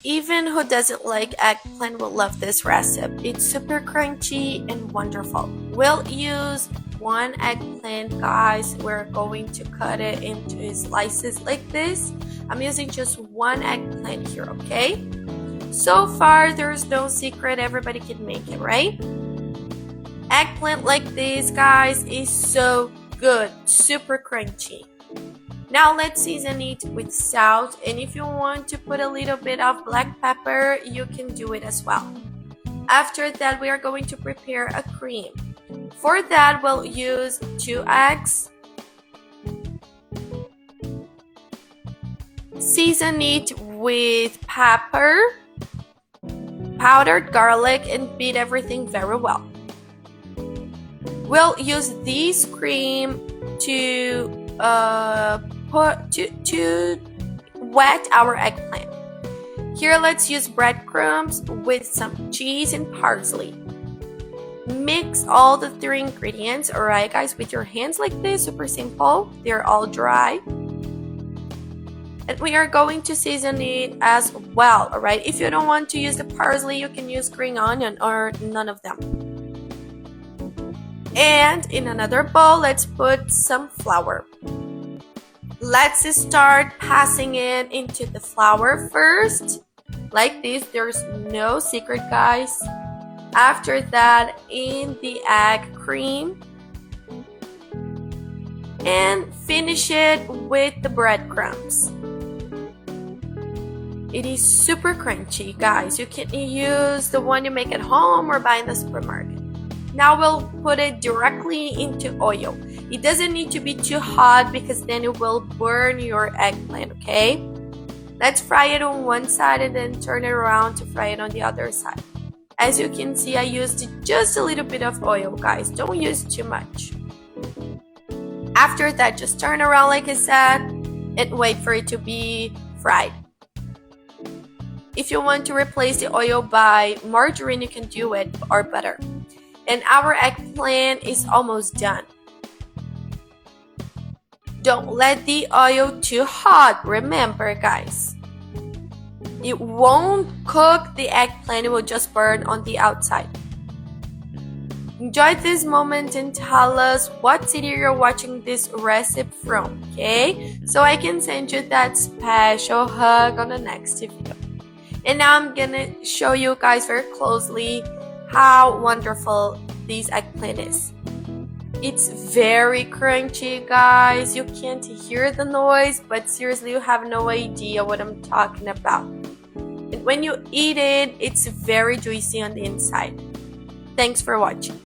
Even who doesn't like eggplant will love this recipe. It's super crunchy and wonderful. We'll use one eggplant, guys. We're going to cut it into slices like this. I'm using just one eggplant here, okay? So far, there's no secret. Everybody can make it, right? Eggplant like this, guys, is so good. Super crunchy. Now let's season it with salt, and if you want to put a little bit of black pepper, you can do it as well. After that, we are going to prepare a cream. For that, we'll use 2 eggs. Season it with pepper, powdered garlic, and beat everything very well. We'll use this cream to wet our eggplant. Here, let's use breadcrumbs with some cheese and parsley. Mix all the 3 ingredients, alright guys, with your hands like this, super simple. They're all dry. And we are going to season it as well, alright? If you don't want to use the parsley, you can use green onion or none of them. And in another bowl, let's put some flour. Let's start passing it into the flour first. Like this, there's no secret, guys. After that, in the egg cream. And finish it with the breadcrumbs. It is super crunchy, guys. You can use the one you make at home or buy in the supermarket. Now we'll put it directly into oil. It doesn't need to be too hot because then it will burn your eggplant, okay? Let's fry it on one side and then turn it around to fry it on the other side. As you can see, I used just a little bit of oil, guys. Don't use too much. After that, just turn around like I said and wait for it to be fried. If you want to replace the oil by margarine, you can do it, or butter. And our eggplant is almost done. Don't let the oil too hot, remember guys. It won't cook the eggplant, it will just burn on the outside. Enjoy this moment and tell us what city you're watching this recipe from, okay? So I can send you that special hug on the next video. And now I'm gonna show you guys very closely how wonderful this eggplant is. It's very crunchy, guys. You can't hear the noise, but seriously, you have no idea what I'm talking about. And when you eat it, it's very juicy on the inside. Thanks for watching.